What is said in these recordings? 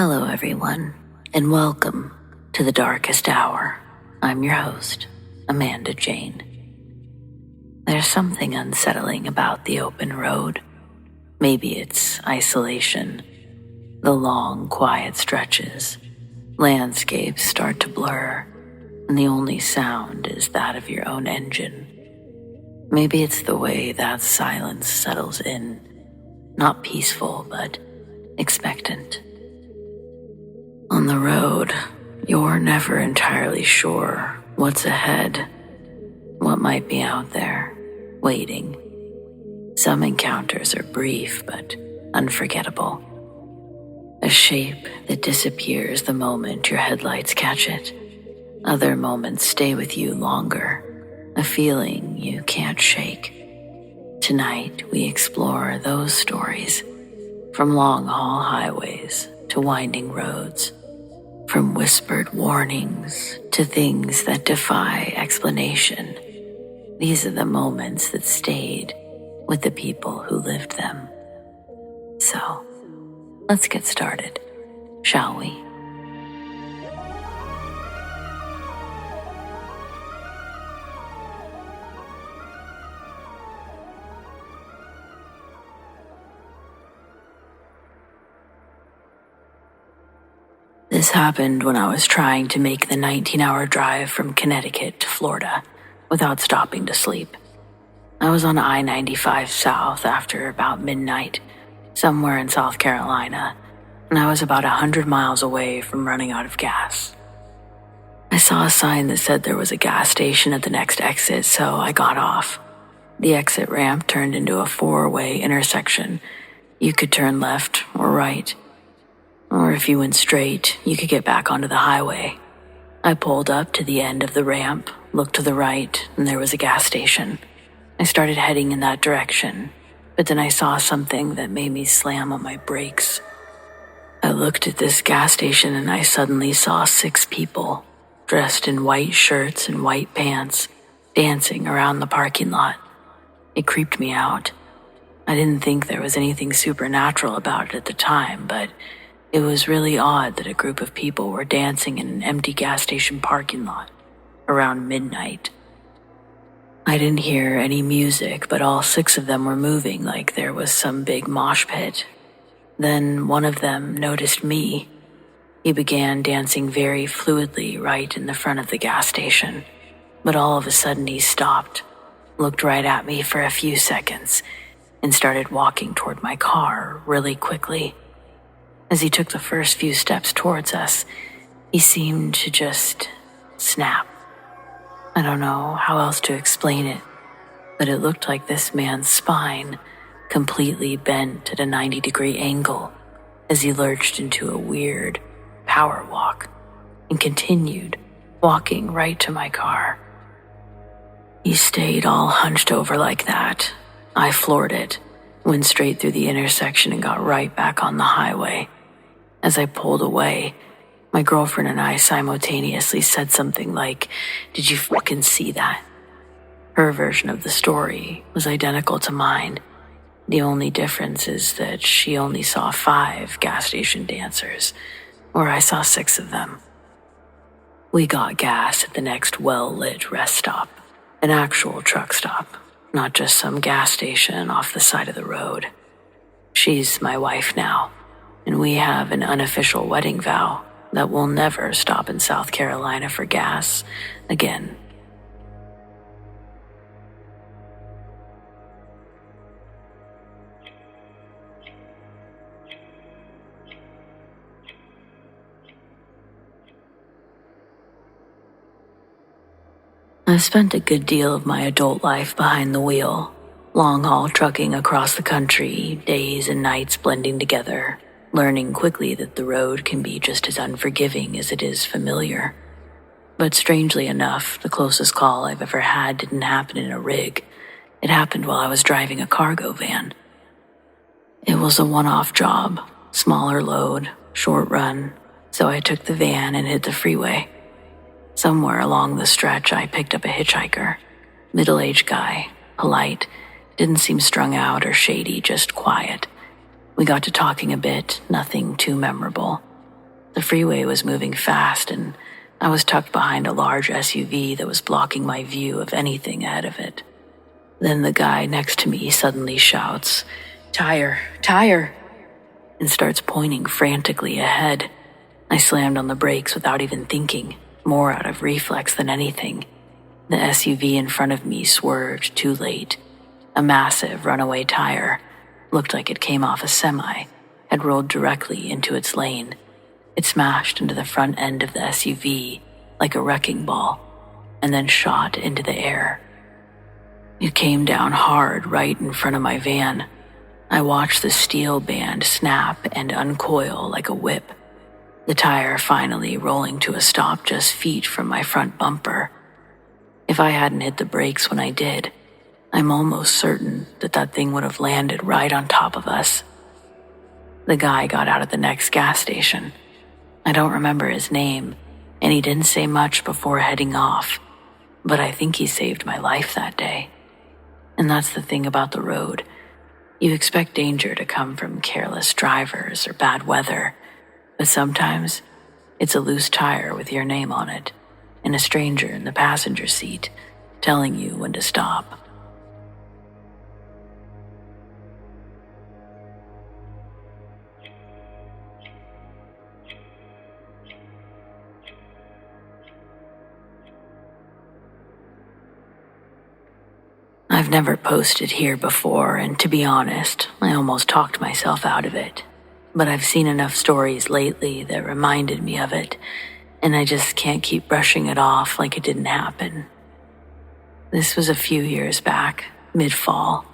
Hello, everyone, and welcome to the Darkest Hour. I'm your host, Amanda Jane. There's something unsettling about the open road. Maybe it's isolation, the long, quiet stretches. Landscapes start to blur, and the only sound is that of your own engine. Maybe it's the way that silence settles in, not peaceful, but expectant. On the road, you're never entirely sure what's ahead, what might be out there, waiting. Some encounters are brief but unforgettable. A shape that disappears the moment your headlights catch it. Other moments stay with you longer, a feeling you can't shake. Tonight, we explore those stories, from long-haul highways to winding roads, from whispered warnings to things that defy explanation. These are the moments that stayed with the people who lived them. So, let's get started, shall we? This happened when I was trying to make the 19-hour drive from Connecticut to Florida without stopping to sleep. I was on I-95 South after about midnight, somewhere in South Carolina, and I was about 100 miles away from running out of gas. I saw a sign that said there was a gas station at the next exit, so I got off. The exit ramp turned into a four-way intersection. You could turn left or right. Or if you went straight, you could get back onto the highway. I pulled up to the end of the ramp, looked to the right, and there was a gas station. I started heading in that direction, but then I saw something that made me slam on my brakes. I looked at this gas station and I suddenly saw 6 people, dressed in white shirts and white pants, dancing around the parking lot. It creeped me out. I didn't think there was anything supernatural about it at the time, but it was really odd that a group of people were dancing in an empty gas station parking lot around midnight. I didn't hear any music, but all 6 of them were moving like there was some big mosh pit. Then one of them noticed me. He began dancing very fluidly right in the front of the gas station, but all of a sudden he stopped, looked right at me for a few seconds, and started walking toward my car really quickly. As he took the first few steps towards us, he seemed to just snap. I don't know how else to explain it, but it looked like this man's spine completely bent at a 90-degree angle as he lurched into a weird power walk and continued walking right to my car. He stayed all hunched over like that. I floored it, went straight through the intersection and got right back on the highway. As I pulled away, my girlfriend and I simultaneously said something like, "Did you fucking see that?" Her version of the story was identical to mine. The only difference is that she only saw 5 gas station dancers, where I saw 6 of them. We got gas at the next well-lit rest stop, an actual truck stop, not just some gas station off the side of the road. She's my wife now, and we have an unofficial wedding vow that we'll never stop in South Carolina for gas again. I've spent a good deal of my adult life behind the wheel, long-haul trucking across the country, days and nights blending together, learning quickly that the road can be just as unforgiving as it is familiar. But strangely enough, the closest call I've ever had didn't happen in a rig. It happened while I was driving a cargo van. It was a one-off job, smaller load, short run, so I took the van and hit the freeway. Somewhere along the stretch, I picked up a hitchhiker, middle-aged guy, polite, didn't seem strung out or shady, just quiet. We got to talking a bit, nothing too memorable. The freeway was moving fast, and I was tucked behind a large SUV that was blocking my view of anything ahead of it. Then the guy next to me suddenly shouts, "Tire, tire," and starts pointing frantically ahead. I slammed on the brakes without even thinking, more out of reflex than anything. The SUV in front of me swerved too late. A massive runaway tire, looked like it came off a semi, had rolled directly into its lane. It smashed into the front end of the SUV like a wrecking ball, and then shot into the air. It came down hard right in front of my van. I watched the steel band snap and uncoil like a whip, the tire finally rolling to a stop just feet from my front bumper. If I hadn't hit the brakes when I did, I'm almost certain that thing would have landed right on top of us. The guy got out at the next gas station. I don't remember his name, and he didn't say much before heading off, but I think he saved my life that day. And that's the thing about the road. You expect danger to come from careless drivers or bad weather, but sometimes it's a loose tire with your name on it and a stranger in the passenger seat telling you when to stop. I've never posted here before, and to be honest, I almost talked myself out of it. But I've seen enough stories lately that reminded me of it, and I just can't keep brushing it off like it didn't happen. This was a few years back, mid-fall,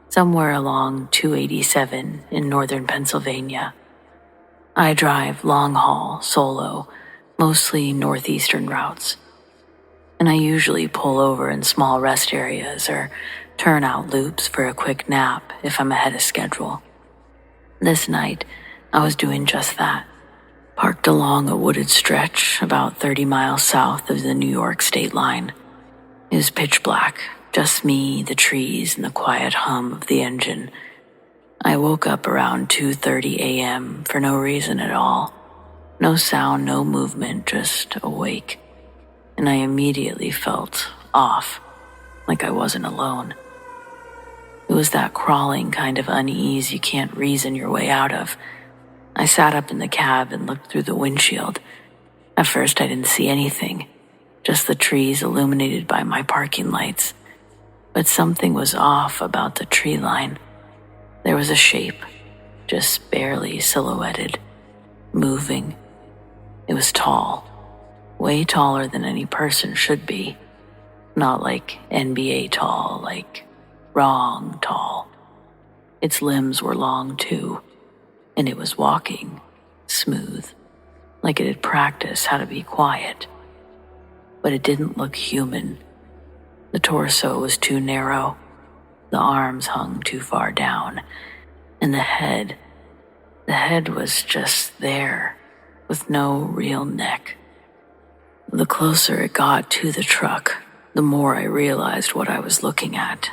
somewhere along 287 in northern Pennsylvania. I drive long haul, solo, mostly northeastern routes, and I usually pull over in small rest areas or turn out loops for a quick nap if I'm ahead of schedule. This night, I was doing just that, parked along a wooded stretch about 30 miles south of the New York state line. It was pitch black, just me, the trees, and the quiet hum of the engine. I woke up around 2:30 a.m. for no reason at all. No sound, no movement, just awake. And I immediately felt off, like I wasn't alone. It was that crawling kind of unease you can't reason your way out of. I sat up in the cab and looked through the windshield. At first I didn't see anything, just the trees illuminated by my parking lights. But something was off about the tree line. There was a shape, just barely silhouetted, moving. It was tall. Way taller than any person should be. Not like NBA tall, like wrong tall. Its limbs were long too, and it was walking, smooth, like it had practiced how to be quiet. But it didn't look human. The torso was too narrow, the arms hung too far down, and the head was just there, with no real neck. The closer it got to the truck, the more I realized what I was looking at.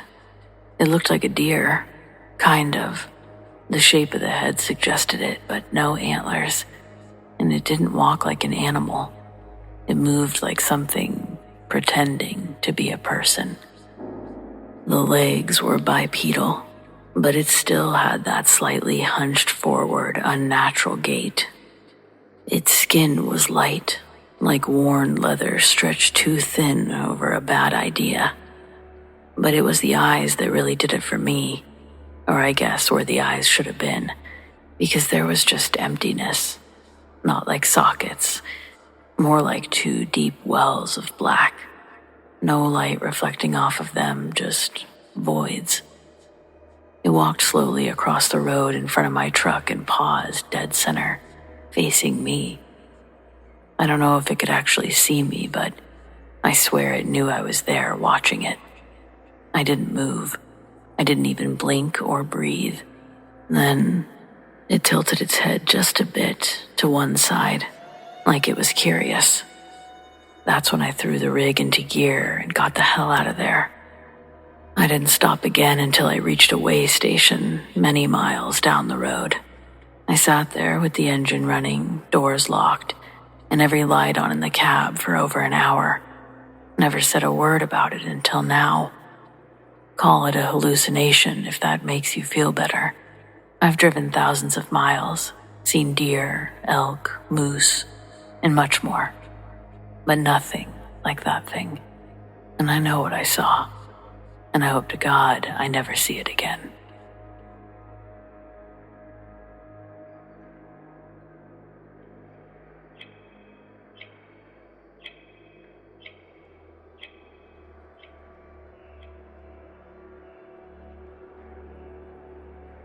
It looked like a deer, kind of. The shape of the head suggested it, but no antlers. And it didn't walk like an animal. It moved like something pretending to be a person. The legs were bipedal, but it still had that slightly hunched forward, unnatural gait. Its skin was light, like worn leather stretched too thin over a bad idea. But it was the eyes that really did it for me, or I guess where the eyes should have been, because there was just emptiness, not like sockets, more like two deep wells of black, no light reflecting off of them, just voids. It walked slowly across the road in front of my truck and paused dead center, facing me. I don't know if it could actually see me, but I swear it knew I was there watching it. I didn't move. I didn't even blink or breathe. Then it tilted its head just a bit to one side, like it was curious. That's when I threw the rig into gear and got the hell out of there. I didn't stop again until I reached a way station many miles down the road. I sat there with the engine running, doors locked, and every light on in the cab for over an hour. Never said a word about it until now. Call it a hallucination if that makes you feel better. I've driven thousands of miles, seen deer, elk, moose, and much more. But nothing like that thing. And I know what I saw. And I hope to God I never see it again.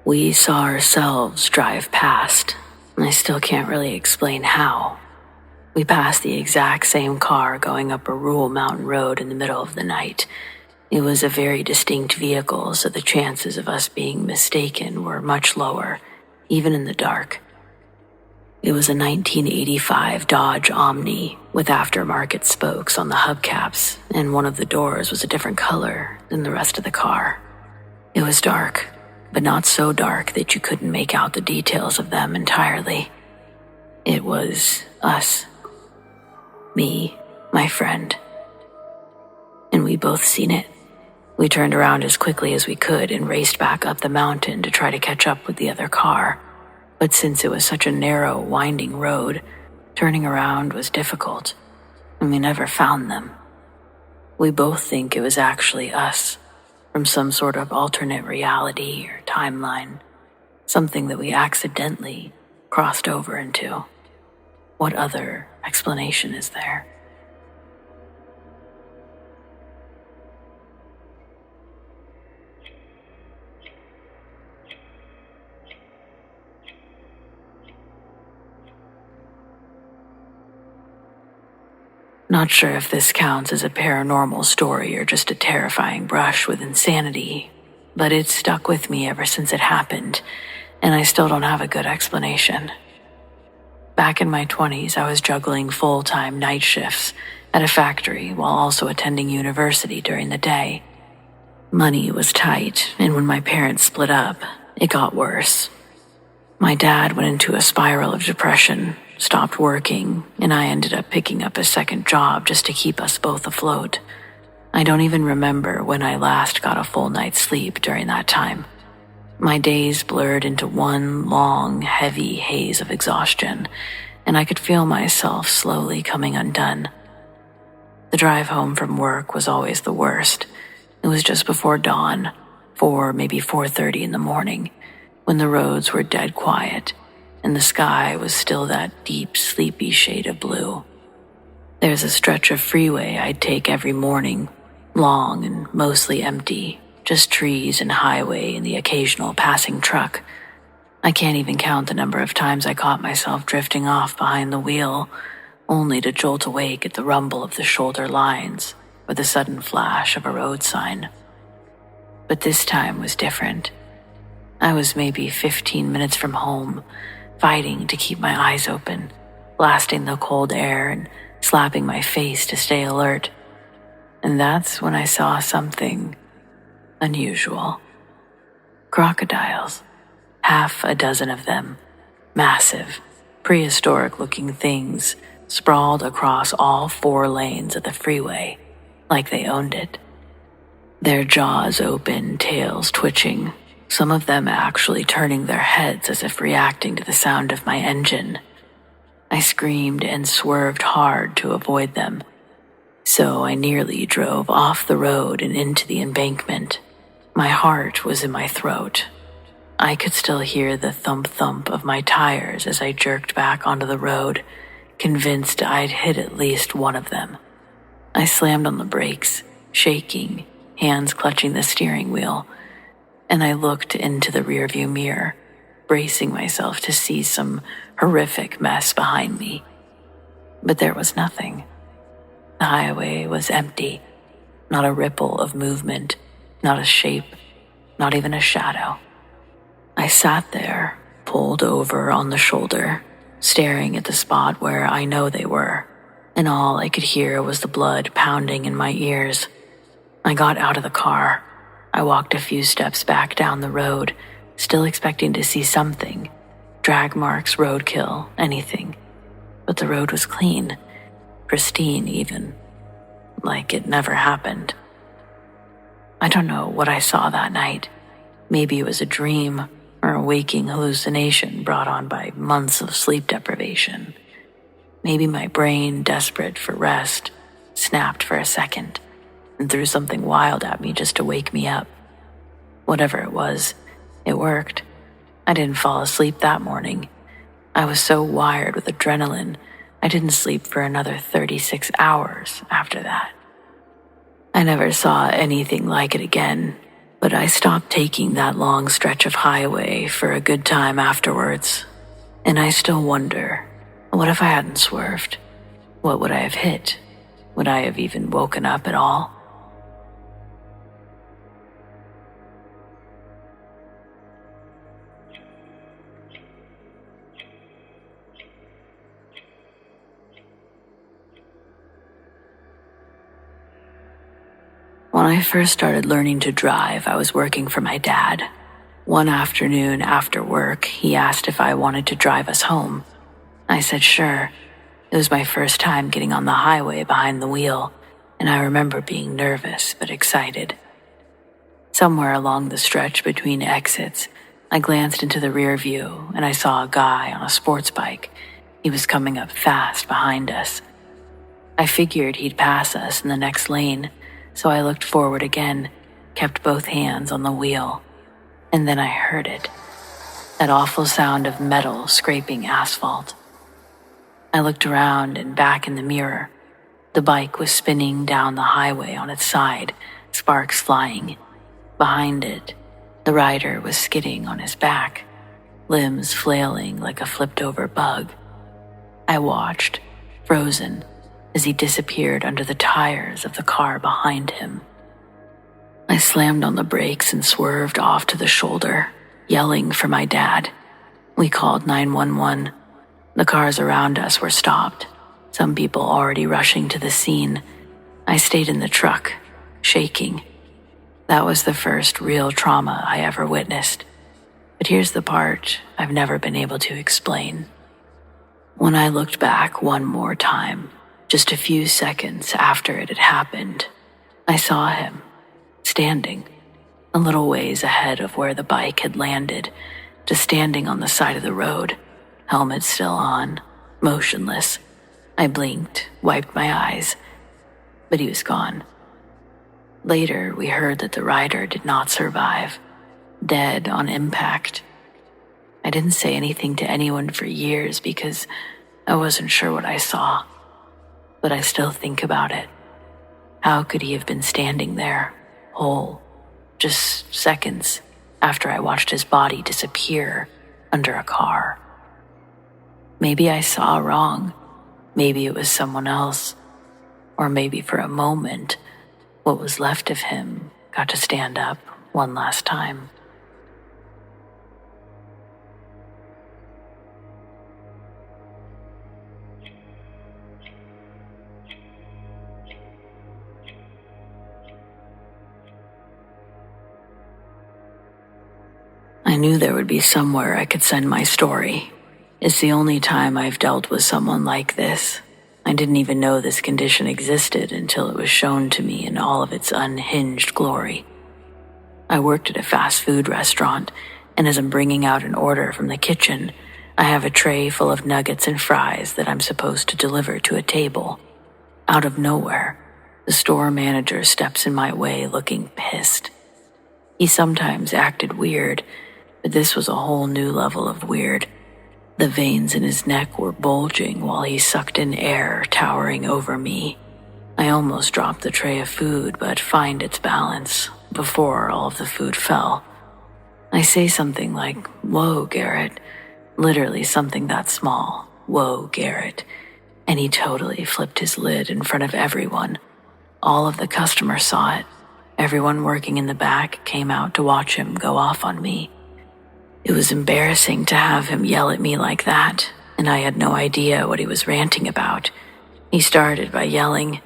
We saw ourselves drive past, and I still can't really explain how. We passed the exact same car going up a rural mountain road in the middle of the night. It was a very distinct vehicle, so the chances of us being mistaken were much lower, even in the dark. It was a 1985 Dodge Omni with aftermarket spokes on the hubcaps, and one of the doors was a different color than the rest of the car. It was dark, but not so dark that you couldn't make out the details of them entirely. It was us. Me, my friend. And we both seen it. We turned around as quickly as we could and raced back up the mountain to try to catch up with the other car. But since it was such a narrow, winding road, turning around was difficult, and we never found them. We both think it was actually us, from some sort of alternate reality or timeline, something that we accidentally crossed over into. What other explanation is there? Not sure if this counts as a paranormal story or just a terrifying brush with insanity, but it's stuck with me ever since it happened, and I still don't have a good explanation. Back in my 20s, I was juggling full-time night shifts at a factory while also attending university during the day. Money was tight, and when my parents split up, it got worse. My dad went into a spiral of depression, stopped working, and I ended up picking up a second job just to keep us both afloat. I don't even remember when I last got a full night's sleep during that time. My days blurred into one long, heavy haze of exhaustion, and I could feel myself slowly coming undone. The drive home from work was always the worst. It was just before dawn, 4, maybe 4:30 in the morning, when the roads were dead quiet, and the sky was still that deep, sleepy shade of blue. There's a stretch of freeway I'd take every morning, long and mostly empty, just trees and highway and the occasional passing truck. I can't even count the number of times I caught myself drifting off behind the wheel, only to jolt awake at the rumble of the shoulder lines or the sudden flash of a road sign. But this time was different. I was maybe 15 minutes from home, fighting to keep my eyes open, blasting the cold air and slapping my face to stay alert. And that's when I saw something unusual. Crocodiles. Half a dozen of them. Massive, prehistoric-looking things sprawled across all 4 lanes of the freeway, like they owned it. Their jaws open, tails twitching, some of them actually turning their heads as if reacting to the sound of my engine. I screamed and swerved hard to avoid them, so I nearly drove off the road and into the embankment. My heart was in my throat. I could still hear the thump-thump of my tires as I jerked back onto the road, convinced I'd hit at least one of them. I slammed on the brakes, shaking, hands clutching the steering wheel, and I looked into the rearview mirror, bracing myself to see some horrific mess behind me. But there was nothing. The highway was empty, not a ripple of movement, not a shape, not even a shadow. I sat there, pulled over on the shoulder, staring at the spot where I know they were, and all I could hear was the blood pounding in my ears. I got out of the car. I walked a few steps back down the road, still expecting to see something, Drag marks, roadkill, anything. But the road was clean, pristine even, like it never happened. I don't know what I saw that night. Maybe it was a dream or a waking hallucination brought on by months of sleep deprivation. Maybe my brain, desperate for rest, snapped for a second and threw something wild at me just to wake me up. Whatever it was, it worked. I didn't fall asleep that morning. I was so wired with adrenaline, I didn't sleep for another 36 hours after that. I never saw anything like it again, but I stopped taking that long stretch of highway for a good time afterwards. And I still wonder, what if I hadn't swerved? What would I have hit? Would I have even woken up at all? When I first started learning to drive, I was working for my dad. One afternoon after work, he asked if I wanted to drive us home. I said sure. It was my first time getting on the highway behind the wheel, and I remember being nervous but excited. Somewhere along the stretch between exits, I glanced into the rear view and I saw a guy on a sports bike. He was coming up fast behind us. I figured he'd pass us in the next lane, so I looked forward again, kept both hands on the wheel, and then I heard it. That awful sound of metal scraping asphalt. I looked around and back in the mirror. The bike was spinning down the highway on its side, sparks flying. Behind it, the rider was skidding on his back, limbs flailing like a flipped-over bug. I watched, frozen, as he disappeared under the tires of the car behind him. I slammed on the brakes and swerved off to the shoulder, yelling for my dad. We called 911. The cars around us were stopped, some people already rushing to the scene. I stayed in the truck, shaking. That was the first real trauma I ever witnessed. But here's the part I've never been able to explain. When I looked back one more time, just a few seconds after it had happened, I saw him, standing, a little ways ahead of where the bike had landed, just standing on the side of the road, helmet still on, motionless. I blinked, wiped my eyes, but he was gone. Later, we heard that the rider did not survive, dead on impact. I didn't say anything to anyone for years because I wasn't sure what I saw. But I still think about it. How could he have been standing there, whole, just seconds after I watched his body disappear under a car? Maybe I saw wrong. Maybe it was someone else. Or maybe for a moment, what was left of him got to stand up one last time. I knew there would be somewhere I could send my story. It's the only time I've dealt with someone like this. I didn't even know this condition existed until it was shown to me in all of its unhinged glory. I worked at a fast food restaurant, and as I'm bringing out an order from the kitchen, I have a tray full of nuggets and fries that I'm supposed to deliver to a table. Out of nowhere, the store manager steps in my way looking pissed. He sometimes acted weird, but this was a whole new level of weird. The veins in his neck were bulging while he sucked in air, towering over me. I almost dropped the tray of food, but find its balance before all of the food fell. I say something like, "Whoa, Garrett," literally something that small, "Whoa, Garrett," and he totally flipped his lid in front of everyone. All of the customers saw it. Everyone working in the back came out to watch him go off on me. It was embarrassing to have him yell at me like that, and I had no idea what he was ranting about. He started by yelling,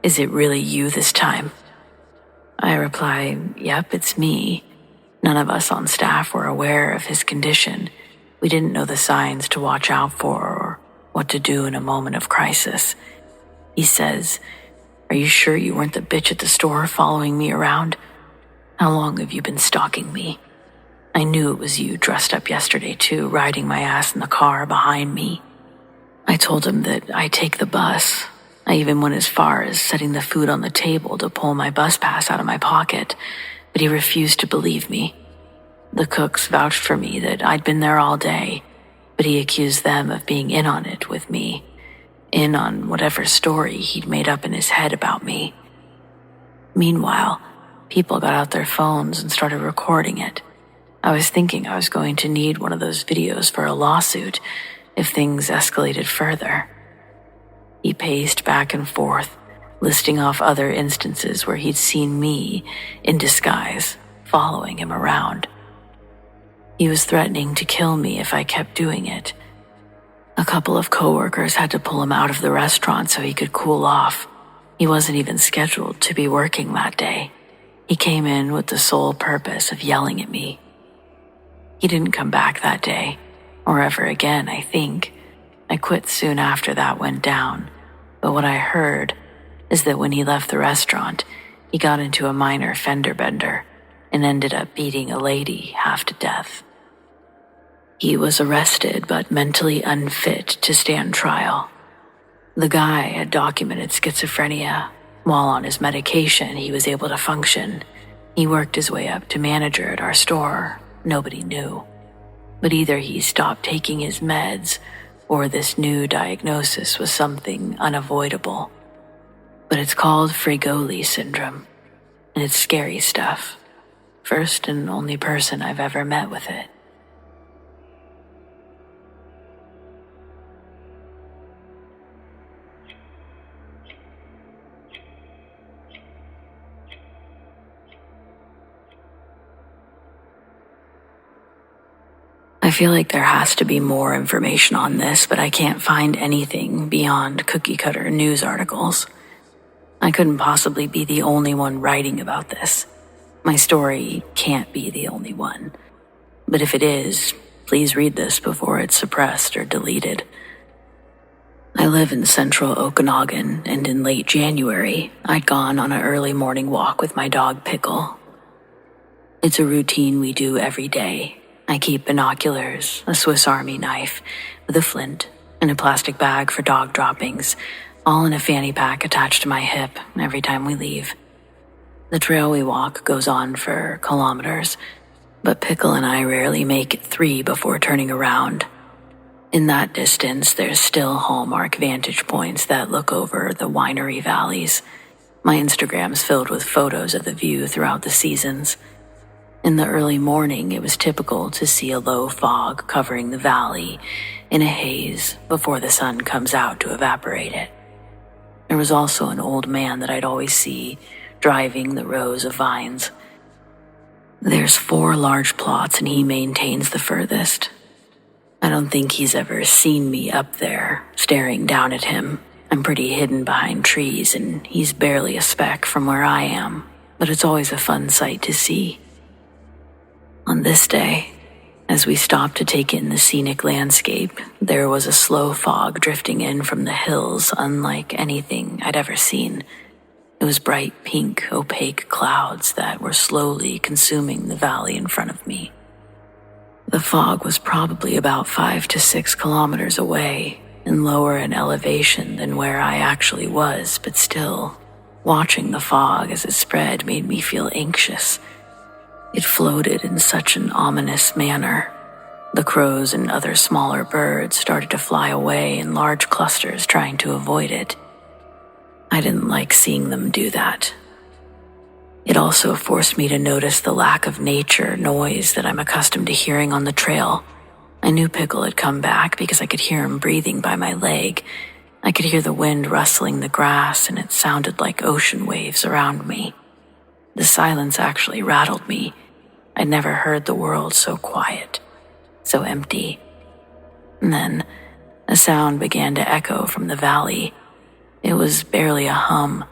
"Is it really you this time?" I reply, "Yep, it's me." None of us on staff were aware of his condition. We didn't know the signs to watch out for or what to do in a moment of crisis. He says, "Are you sure you weren't the bitch at the store following me around? How long have you been stalking me? I knew it was you dressed up yesterday too, riding my ass in the car behind me." I told him that I take the bus. I even went as far as setting the food on the table to pull my bus pass out of my pocket, but he refused to believe me. The cooks vouched for me that I'd been there all day, but he accused them of being in on it with me, in on whatever story he'd made up in his head about me. Meanwhile, people got out their phones and started recording it. I was thinking I was going to need one of those videos for a lawsuit if things escalated further. He paced back and forth, listing off other instances where he'd seen me, in disguise, following him around. He was threatening to kill me if I kept doing it. A couple of coworkers had to pull him out of the restaurant so he could cool off. He wasn't even scheduled to be working that day. He came in with the sole purpose of yelling at me. He didn't come back that day, or ever again, I think. I quit soon after that went down, but what I heard is that when he left the restaurant, he got into a minor fender bender and ended up beating a lady half to death. He was arrested but mentally unfit to stand trial. The guy had documented schizophrenia. While on his medication, he was able to function. He worked his way up to manager at our store. Nobody knew. But either he stopped taking his meds, or this new diagnosis was something unavoidable. But it's called Fregoli syndrome, and it's scary stuff. First and only person I've ever met with it. I feel like there has to be more information on this, but I can't find anything beyond cookie-cutter news articles. I couldn't possibly be the only one writing about this. My story can't be the only one. But if it is, please read this before it's suppressed or deleted. I live in central Okanagan, and in late January, I'd gone on an early morning walk with my dog Pickle. It's a routine we do every day. I keep binoculars, a Swiss Army knife with a flint, and a plastic bag for dog droppings, all in a fanny pack attached to my hip every time we leave. The trail we walk goes on for kilometers, but Pickle and I rarely make it 3 before turning around. In that distance, there's still hallmark vantage points that look over the winery valleys. My Instagram's filled with photos of the view throughout the seasons. In the early morning, it was typical to see a low fog covering the valley in a haze before the sun comes out to evaporate it. There was also an old man that I'd always see driving the rows of vines. There's 4 large plots and he maintains the furthest. I don't think he's ever seen me up there, staring down at him. I'm pretty hidden behind trees and he's barely a speck from where I am, but it's always a fun sight to see. On this day, as we stopped to take in the scenic landscape, there was a slow fog drifting in from the hills unlike anything I'd ever seen. It was bright pink, opaque clouds that were slowly consuming the valley in front of me. The fog was probably about 5 to 6 kilometers away and lower in elevation than where I actually was, but still, watching the fog as it spread made me feel anxious. It floated in such an ominous manner. The crows and other smaller birds started to fly away in large clusters trying to avoid it. I didn't like seeing them do that. It also forced me to notice the lack of nature noise that I'm accustomed to hearing on the trail. I knew Pickle had come back because I could hear him breathing by my leg. I could hear the wind rustling the grass and it sounded like ocean waves around me. The silence actually rattled me. I'd never heard the world so quiet, so empty. And then a sound began to echo from the valley. It was barely a hum,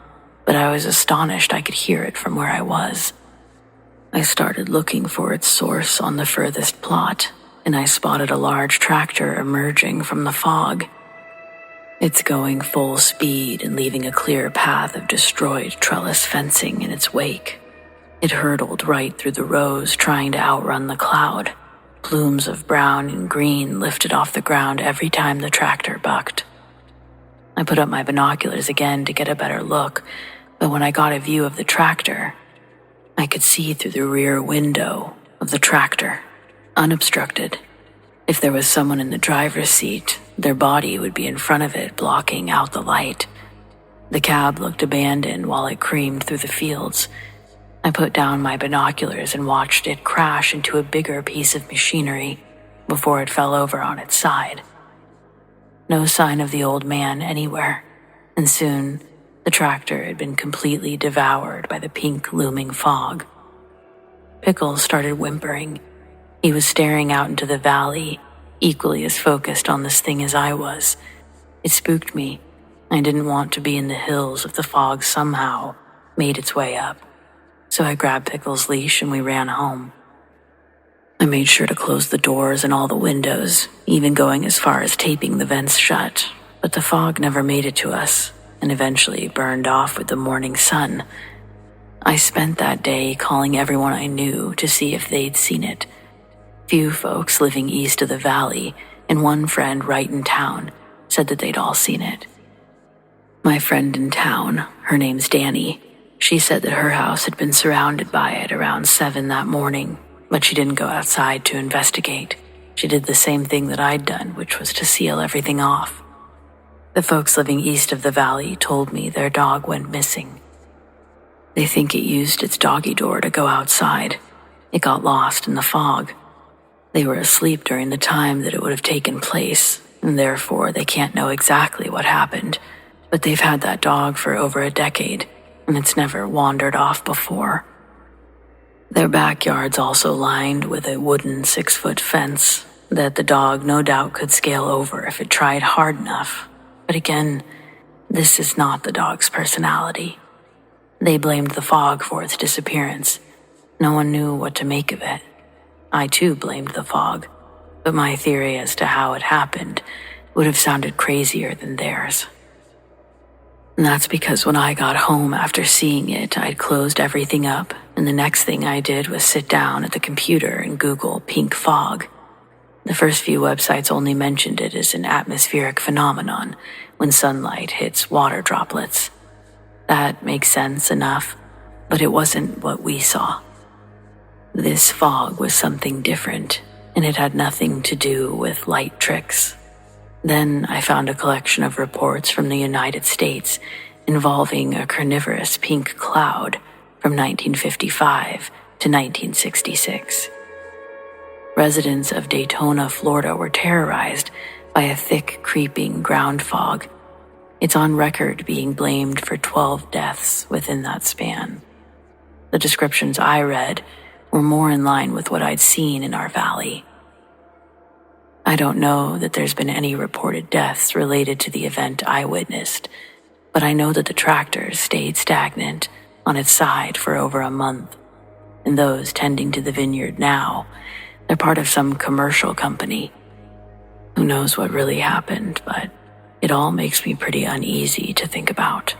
but I was astonished I could hear it from where I was. I started looking for its source on the furthest plot, and I spotted a large tractor emerging from the fog. It's going full speed and leaving a clear path of destroyed trellis fencing in its wake. It hurtled right through the rows, trying to outrun the cloud. Plumes of brown and green lifted off the ground every time the tractor bucked. I put up my binoculars again to get a better look, but when I got a view of the tractor, I could see through the rear window of the tractor, unobstructed. If there was someone in the driver's seat, their body would be in front of it, blocking out the light. The cab looked abandoned while it creamed through the fields. I put down my binoculars and watched it crash into a bigger piece of machinery before it fell over on its side. No sign of the old man anywhere, and soon the tractor had been completely devoured by the pink looming fog. Pickles started whimpering. He was staring out into the valley, equally as focused on this thing as I was. It spooked me. I didn't want to be in the hills if the fog somehow made its way up. So I grabbed Pickles' leash and we ran home. I made sure to close the doors and all the windows, even going as far as taping the vents shut, but the fog never made it to us and eventually burned off with the morning sun. I spent that day calling everyone I knew to see if they'd seen it. Few folks living east of the valley and one friend right in town said that they'd all seen it. My friend in town, her name's Danny, she said that her house had been surrounded by it around 7 that morning, but she didn't go outside to investigate. She did the same thing that I'd done, which was to seal everything off. The folks living east of the valley told me their dog went missing. They think it used its doggy door to go outside. It got lost in the fog. They were asleep during the time that it would have taken place, and therefore they can't know exactly what happened, but they've had that dog for over a decade, and it's never wandered off before. Their backyard's also lined with a wooden 6-foot fence that the dog no doubt could scale over if it tried hard enough. But again, this is not the dog's personality. They blamed the fog for its disappearance. No one knew what to make of it. I too blamed the fog, but my theory as to how it happened would have sounded crazier than theirs. And that's because when I got home after seeing it, I'd closed everything up, and the next thing I did was sit down at the computer and Google pink fog. The first few websites only mentioned it as an atmospheric phenomenon when sunlight hits water droplets. That makes sense enough, but it wasn't what we saw. This fog was something different, and it had nothing to do with light tricks. Then I found a collection of reports from the United States involving a carnivorous pink cloud from 1955 to 1966. Residents of Daytona, Florida were terrorized by a thick, creeping ground fog. It's on record being blamed for 12 deaths within that span. The descriptions I read were more in line with what I'd seen in our valley. I don't know that there's been any reported deaths related to the event I witnessed, but I know that the tractor stayed stagnant on its side for over a month, and those tending to the vineyard now, they're part of some commercial company. Who knows what really happened, but it all makes me pretty uneasy to think about.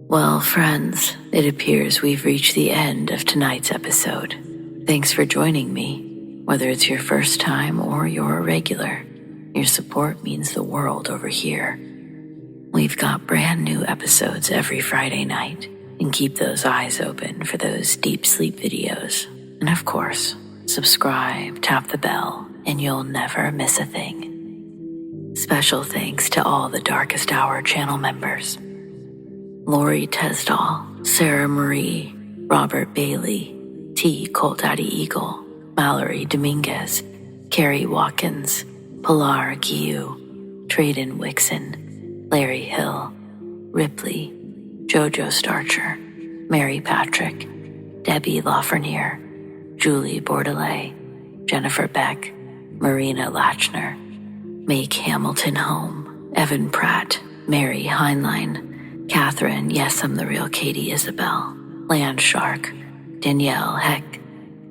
Well, friends, it appears we've reached the end of tonight's episode. Thanks for joining me. Whether it's your first time or you're a regular, your support means the world over here. We've got brand new episodes every Friday night, and keep those eyes open for those deep sleep videos. And of course, subscribe, tap the bell, and you'll never miss a thing. Special thanks to all the Darkest Hour channel members: Lori TESDAHL, Sarah Marie, Robert Bailey, T. COLTDADDY Eagle, Mallory Dominguez, KARI Watkins, PILAR TREDEN WIXSON, Larry Hill, Ripley, JOJO STARCHER, Mary Patrick, Debbie LAFRENIERE, Julie Bourdelais, Jennifer BECK, MARINA LACHNER, Make Hamilton Home, Evan Pratt, Mary Hineline, Katharine Yes.ImtherealKatie Isabelle, Land Shark, Danielle Hecht,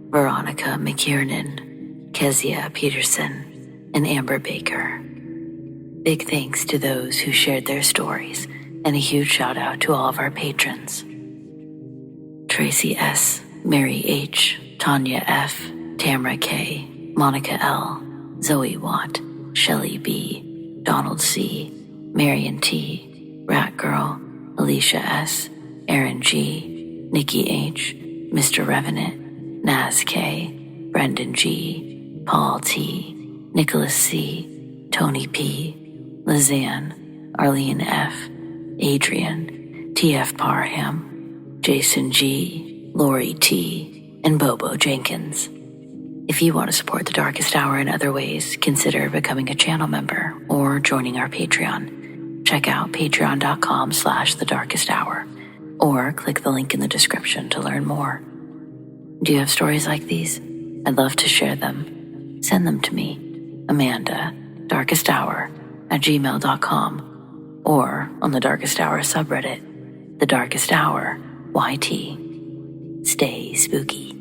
Veronica Mckiernan, Keziah Pietersen, and Amber Baker. Big thanks to those who shared their stories, and a huge shout out to all of our patrons. Tracy S., Mary H., Tanya F., Tamara K., Monica L., Zoe Watt, Shelley B., Donald C., Marion T., Rat Girl, Alicia S., Aaron G., Nikki H., Mr. Revenant, Naz K., Brendan G., Paul T., Nicholas C., Tony P., Lizanne, Arlene F., Adrian, T.F. Parham, Jason G., Lori T., and Bobo Jenkins. If you want to support the Darkest Hour in other ways, consider becoming a channel member or joining our Patreon. Check out patreon.com/thedarkesthour or click the link in the description to learn more. Do you have stories like these? I'd love to share them. Send them to me, Amanda, darkesthour@gmail.com, or on the Darkest Hour subreddit, The Darkest Hour YT. Stay spooky.